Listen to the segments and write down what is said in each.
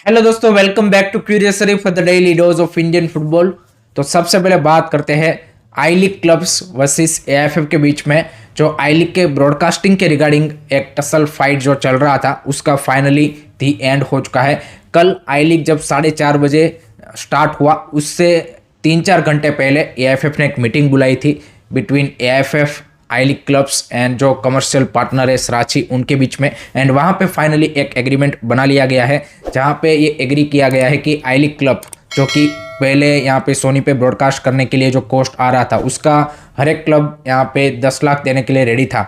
Hello दोस्तों, welcome back to क्यूरियसरी for the daily dose of Indian football. तो सबसे पहले बात करते हैं I League clubs versus AFF के बीच में। जो आई लीग के ब्रॉडकास्टिंग के रिगार्डिंग एक टसल फाइट जो चल रहा था उसका फाइनली दी एंड हो चुका है। कल आई लीग जब 4:30 बजे स्टार्ट हुआ उससे 3-4 घंटे पहले एएफएफ ने एक मीटिंग बुलाई थी between AFF I League clubs and जो कमर्शियल पार्टनर है सराची उनके बीच में। एंड वहाँ पे फाइनली एक एग्रीमेंट बना लिया गया है जहाँ पे ये एग्री किया गया है कि आई लीग क्लब जो कि पहले यहाँ पे सोनी पे ब्रॉडकास्ट करने के लिए जो कॉस्ट आ रहा था उसका हर एक क्लब यहाँ पे 10 लाख देने के लिए रेडी था,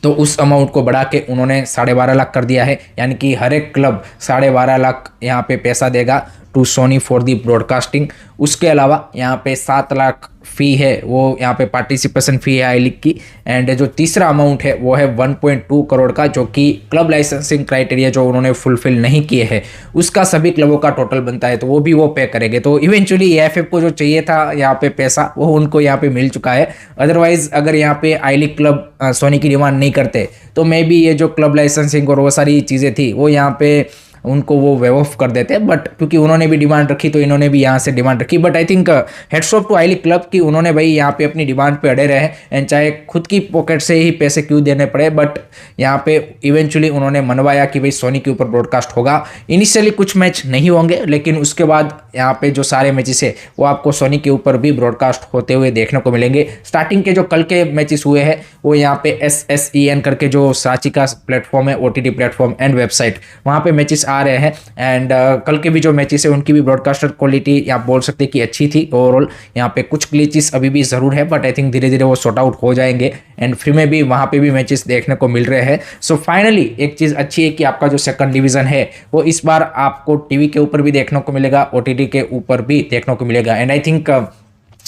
तो उस अमाउंट को बढ़ा के उन्होंने 12.5 लाख कर दिया है। यानी कि हर एक क्लब 12.5 लाख यहाँ पे पैसा देगा to Sony for the broadcasting. उसके अलावा यहाँ पे 7 लाख फ़ी है, वो यहाँ पे पार्टिसिपेशन फ़ी है आई लीग की। एंड जो तीसरा अमाउंट है वो है 1.2 करोड़ का, जो कि क्लब लाइसेंसिंग क्राइटेरिया जो उन्होंने फुलफिल नहीं किए हैं उसका सभी क्लबों का टोटल बनता है, तो वो भी वो पे करेंगे। तो इवेंचुअली एएफएफ को जो चाहिए था यहाँ पे पैसा वो उनको यहाँ पे मिल चुका है। अदरवाइज अगर यहाँ पे आई लीग क्लब सोनी की डिमांड नहीं करते तो मे बी ये जो क्लब लाइसेंसिंग और वो सारी चीज़ें थी वो यहाँ पे उनको वो वेव ऑफ कर देते हैं। बट क्योंकि उन्होंने भी डिमांड रखी तो इन्होंने भी यहाँ से डिमांड रखी। But I think heads of two I league club की उन्होंने भाई यहाँ पे अपनी डिमांड पे अड़े रहे एंड चाहे खुद की पॉकेट से ही पैसे क्यों देने पड़े, बट यहाँ पे इवेंचुअली उन्होंने मनवाया कि भाई सोनी के ऊपर ब्रॉडकास्ट होगा। इनिशियली कुछ मैच नहीं होंगे लेकिन उसके बाद यहाँ पे जो सारे मैचेस है वो आपको सोनी के ऊपर भी ब्रॉडकास्ट होते हुए देखने को मिलेंगे। स्टार्टिंग के जो कल के मैचेस हुए हैं वो यहाँ पे SSEN करके जो सांची का प्लेटफॉर्म है, OTT प्लेटफॉर्म एंड वेबसाइट, वहाँ पे मैचेस आ रहे हैं। एंड कल के भी जो मैचेस है उनकी भी ब्रॉडकास्टर क्वालिटी आप बोल सकते हैं कि अच्छी थी ओवरऑल। यहाँ पे कुछ ग्लिचेस अभी भी ज़रूर है बट आई थिंक धीरे धीरे वो सॉर्ट आउट हो जाएंगे एंड फ्री में भी वहाँ पे भी मैचेस देखने को मिल रहे हैं। सो फाइनली एक चीज़ अच्छी है कि आपका जो सेकंड डिवीज़न है वो इस बार आपको टीवी के ऊपर भी देखने को मिलेगा, OTT के ऊपर भी देखने को मिलेगा। And I think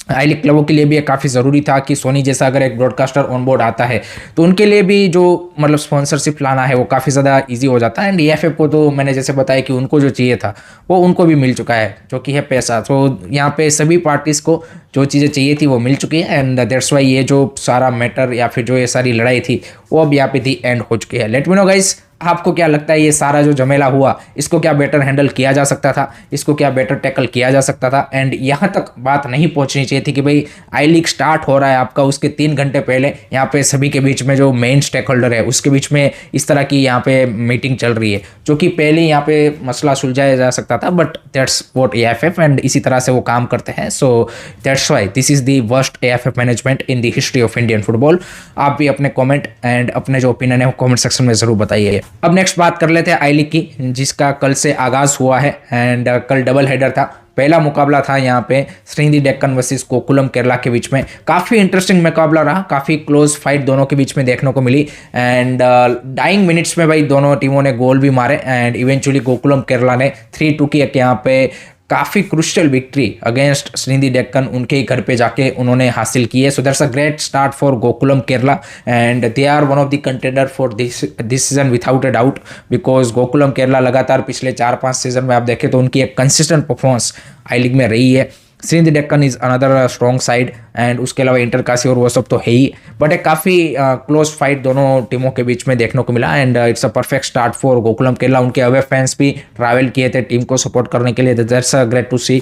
I league क्लबों के लिए भी ये काफ़ी ज़रूरी था कि सोनी जैसा अगर एक ब्रॉडकास्टर ऑन बोर्ड आता है तो उनके लिए भी जो मतलब स्पॉन्सरशिप लाना है वो काफ़ी ज़्यादा इजी हो जाता है। एंड एएफएफ को तो मैंने जैसे बताया कि उनको जो चाहिए था वो उनको भी मिल चुका है, जो कि है पैसा। तो यहाँ पे सभी पार्टीज़ को जो चीज़ें चाहिए थी वो मिल चुकी है एंड दैट्स वाई ये जो सारा मैटर या फिर जो ये सारी लड़ाई थी वो अब यहाँ पे दी एंड हो चुकी है। लेट मी नो गाइस, आपको क्या लगता है ये सारा जो झमेला हुआ इसको क्या बेटर हैंडल किया जा सकता था, इसको क्या बेटर टैकल किया जा सकता था? एंड यहाँ तक बात नहीं पहुँचनी चाहिए थी कि भाई आई लीग स्टार्ट हो रहा है आपका, उसके 3 घंटे पहले यहाँ पे सभी के बीच में जो मेन स्टेक होल्डर है उसके बीच में इस तरह की यहाँ पे मीटिंग चल रही है, जो कि पहले यहाँ पे मसला सुलझाया जा सकता था। But that's what AFF and इसी तरह से वो काम करते हैं। So that's why this is the worst AFF management in the history of Indian football. आप भी अपने कॉमेंट एंड अपने जो ओपिनियन है वो कॉमेंट सेक्शन में ज़रूर बताइए। अब नेक्स्ट बात कर लेते हैं आई लीग की, जिसका कल से आगाज हुआ है एंड कल डबल हेडर था। पहला मुकाबला था यहाँ पे श्रीनिधि डेक्कन वर्सेस गोकुलम केरला के बीच में। काफ़ी इंटरेस्टिंग मुकाबला रहा, काफ़ी क्लोज फाइट दोनों के बीच में देखने को मिली एंड डाइंग मिनट्स में भाई दोनों टीमों ने गोल भी मारे एंड इवेंचुअली गोकुलम केरला ने 3-2 की यहाँ पे काफ़ी crucial victory against Sreenidi Deccan उनके ही घर पे जाके उन्होंने हासिल की है। So that's a great start for Gokulam Kerala and they are one of the contender for this season without a doubt, because Gokulam Kerala लगातार पिछले 4-5 सीजन में आप देखें तो उनकी एक कंसिस्टेंट परफॉर्मेंस आई लीग में रही है। Sreenidi Deccan is another strong side and उसके अलावा इंटरकाशी और वो सब तो है ही, बट एक काफ़ी क्लोज फाइट दोनों टीमों के बीच में देखने को मिला and it's a perfect start for Gokulam Kerala. उनके अवे फैंस भी ट्रैवल किए थे टीम को सपोर्ट करने के लिए, दैट्स अ ग्रेट टू सी।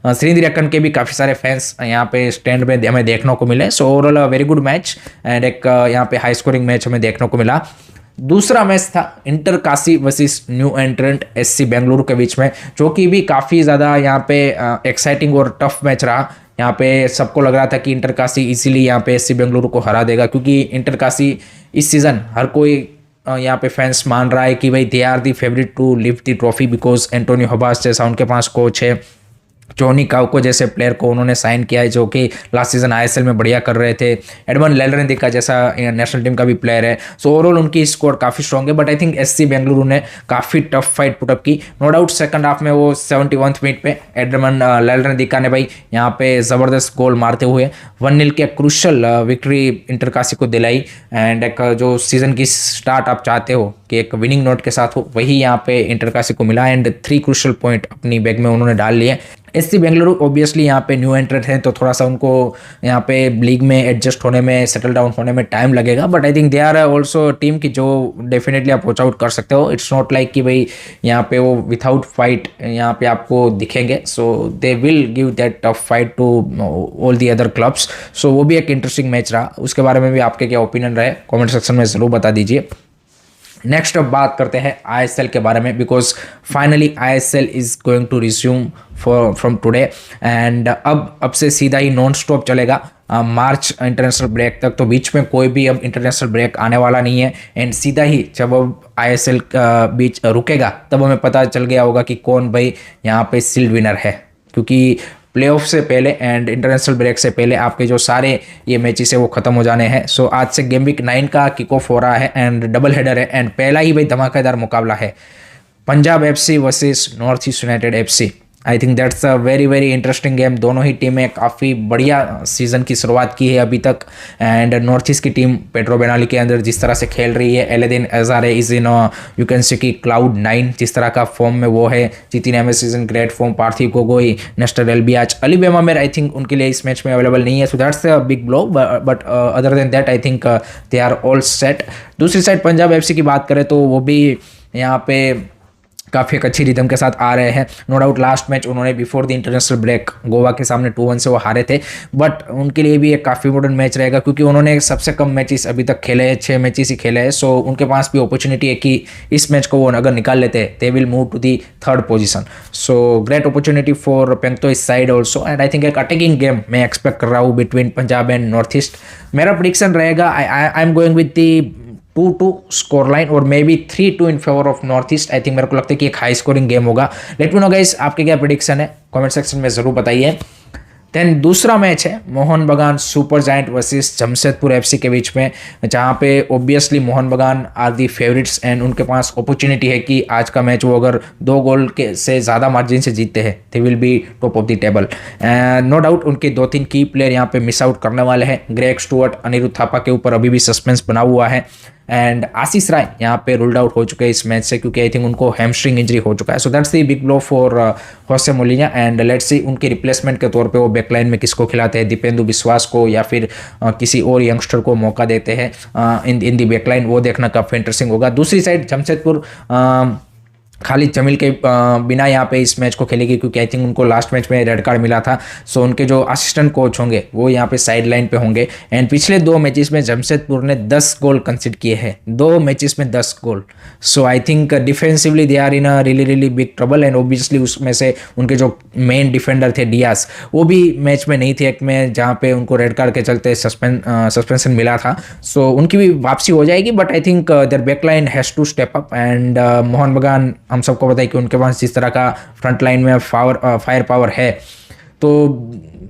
श्रीनिधि डेक्कन के भी काफ़ी सारे फैंस यहाँ पे स्टैंड में हमें देखने को मिले। So overall a very good match and एक यहाँ पे हाई स्कोरिंग मैच हमें देखने को मिला। दूसरा मैच था inter Kashi versus new एंट्रेंट SC Bengaluru के बीच में, जो कि भी काफ़ी ज़्यादा यहाँ पे एक्साइटिंग और टफ मैच रहा। यहाँ पे सबको लग रहा था कि इंटर काशी इसीलिए यहाँ पे SC बेंगलुरु को हरा देगा, क्योंकि इंटर काशी इस सीज़न हर कोई यहाँ पे फैंस मान रहा है कि भाई they are the favourite to lift the trophy, because Antonio Habas जैसा उनके पास कोच है, जॉनी काउको जैसे प्लेयर को उन्होंने साइन किया है जो कि लास्ट सीजन ISL में बढ़िया कर रहे थे, एडमंड लेलरेंदिका जैसा नेशनल टीम का भी प्लेयर है। सो ओवरऑल उनकी स्कोर काफ़ी स्ट्रॉन्ग है, but I think SC Bengaluru ने काफ़ी टफ फाइट पुटअप की। नो डाउट सेकंड हाफ में वो 71th मिनट पे एडमंड लेलरेंदिका ने भाई यहाँ पे ज़बरदस्त गोल मारते हुए 1-0 की क्रूशल विक्ट्री इंटरकाशी को दिलाई एंड एक जो सीजन की स्टार्ट आप चाहते हो कि एक विनिंग नोट के साथ हो वही यहाँ पे इंटरकाशी को मिला एंड 3 क्रूशल पॉइंट अपनी बैग में उन्होंने डाल लिए। एससी बेंगलुरु ऑब्वियसली यहाँ पे न्यू एंट्रेंट हैं, तो थोड़ा सा उनको यहाँ पे लीग में एडजस्ट होने में, सेटल डाउन होने में टाइम लगेगा, but I think they are also team की जो डेफिनेटली आप वॉच आउट कर सकते हो। इट्स नॉट लाइक कि भाई यहाँ पे वो विथआउट फाइट यहाँ पे आपको दिखेंगे, so they will give that tough fight to all the other clubs. So वो भी एक इंटरेस्टिंग मैच रहा, उसके बारे में भी आपके क्या ओपिनियन रहे कॉमेंट सेक्शन में ज़रूर बता दीजिए। नेक्स्ट अब बात करते हैं आईएसएल के बारे में, because finally ISL is going to resume from today, and अब से सीधा ही नॉन स्टॉप चलेगा मार्च इंटरनेशनल ब्रेक तक। तो बीच में कोई भी अब इंटरनेशनल ब्रेक आने वाला नहीं है, एंड सीधा ही जब अब आईएसएल का बीच रुकेगा तब हमें पता चल गया होगा कि कौन भाई यहाँ पे सील्ड विनर है, क्योंकि प्लेऑफ से पहले एंड इंटरनेशनल ब्रेक से पहले आपके जो सारे ये मैचेस है वो खत्म हो जाने हैं। सो आज से गेम वीक 9 का किक ऑफ हो रहा है एंड डबल हेडर है, एंड पहला ही भाई धमाकेदार मुकाबला है Punjab FC versus north east United FC. I think that's a very very interesting game. दोनों ही टीमें काफ़ी बढ़िया सीजन की शुरुआत की है अभी तक, एंड नॉर्थ ईस्ट की टीम पेड्रो बेनाली के अंदर जिस तरह से खेल रही है, Alaaeddine Ajaraie is in you can say the cloud 9 जिस तरह का फॉर्म में वो है, Jithin MS is in great form, Parthib Gogoi, Nestor Albiach, Ali Bemammer I think उनके लिए इस मैच में अवेलेबल नहीं है, so that's a big blow, but other than that I think they are all set. दूसरी साइड पंजाब एफसी की बात करें तो वो भी यहाँ पे काफ़ी एक अच्छी रिदम के साथ आ रहे हैं। नो डाउट लास्ट मैच उन्होंने before the international break Goa के सामने 2-1 से वो हारे थे, बट उनके लिए भी एक काफ़ी इंपॉर्टेंट मैच रहेगा क्योंकि उन्होंने सबसे कम मैचेस अभी तक खेले हैं, 6 मैचेस ही खेले हैं। सो उनके पास भी अपॉर्चुनिटी है कि इस मैच को वो अगर निकाल लेते हैं they will move to the 3rd position. So great opportunity for पेंगतो इस side also, and I think एक अटैकिंग गेम मैं एक्सपेक्ट कर रहा हूँ between Punjab and North East. मेरा प्रिडिक्शन रहेगा I am going with the 2-2 score line और may be 3-2 in favour of North East. I think मेरे को लगता है कि एक हाई स्कोरिंग गेम होगा। लेट मी नो गाइस आपके क्या प्रेडिक्शन है, कमेंट सेक्शन में जरूर बताइए। देन दूसरा मैच है Mohan Bagan super giant versus Jamshedpur FC के बीच में, जहां पे ऑब्वियसली मोहन बगान आर दी फेवरेट्स एंड उनके पास अपॉर्चुनिटी है कि आज का मैच वो अगर 2 गोल के से ज़्यादा मार्जिन से जीतते हैं they will be top of the table. No doubt उनके 2-3 की प्लेयर यहाँ पे मिस आउट करने वाले हैं। ग्रेग स्टुअर्ट, अनिरुद्ध थापा के ऊपर अभी भी सस्पेंस बना हुआ है, एंड आशीष राय यहाँ पे रूल्ड आउट हो चुके हैं इस मैच से क्योंकि आई थिंक उनको हैमस्ट्रिंग इंजरी हो चुका है। So that's the big blow for होसे मोलिना, एंड लेट्स सी उनके रिप्लेसमेंट के तौर पे वो बैकलाइन में किसको खिलाते हैं, दीपेंदु विश्वास को या फिर किसी और यंगस्टर को मौका देते हैं इन दी बैकलाइन, वो देखना काफ़ी इंटरेस्टिंग होगा। दूसरी साइड जमशेदपुर खालिद जमील के बिना यहाँ पे इस मैच को खेलेगी क्योंकि आई थिंक उनको लास्ट मैच में रेड कार्ड मिला था। सो उनके जो असिस्टेंट कोच होंगे वो यहाँ पे साइड लाइन पे होंगे, एंड पिछले 2 मैचेस में जमशेदपुर ने 10 गोल कंसीड किए हैं, 2 मैचेस में 10 गोल। So I think defensively they are in a really big trouble, and obviously उसमें से उनके जो मेन डिफेंडर थे डियास वो भी मैच में नहीं थे एक में जहाँ पे उनको रेड कार्ड के चलते सस्पेंशन मिला था। सो उनकी भी वापसी हो जाएगी, but I think their backline has to step up, and Mohun Bagan हम सबको पता है कि उनके पास जिस तरह का फ्रंट लाइन में फायर पावर है, तो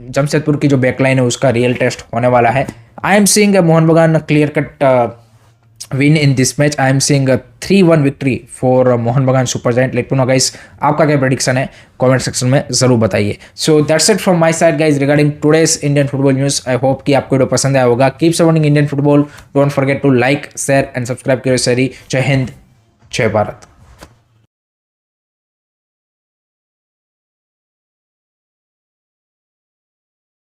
जमशेदपुर की जो बैकलाइन है उसका रियल टेस्ट होने वाला है। आई am seeing Mohun Bagan clear cut win in this match. I am seeing 3-1 victory for Mohun Bagan super giant. Let me know guys आपका क्या प्रेडिक्शन है, कमेंट सेक्शन में जरूर बताइए। So that's it from my side guys regarding today's Indian football news. I hope कि आपको video पसंद आया होगा। Keep supporting Indian football, don't forget to like share and subscribe करो। जय हिंद, जय भारत।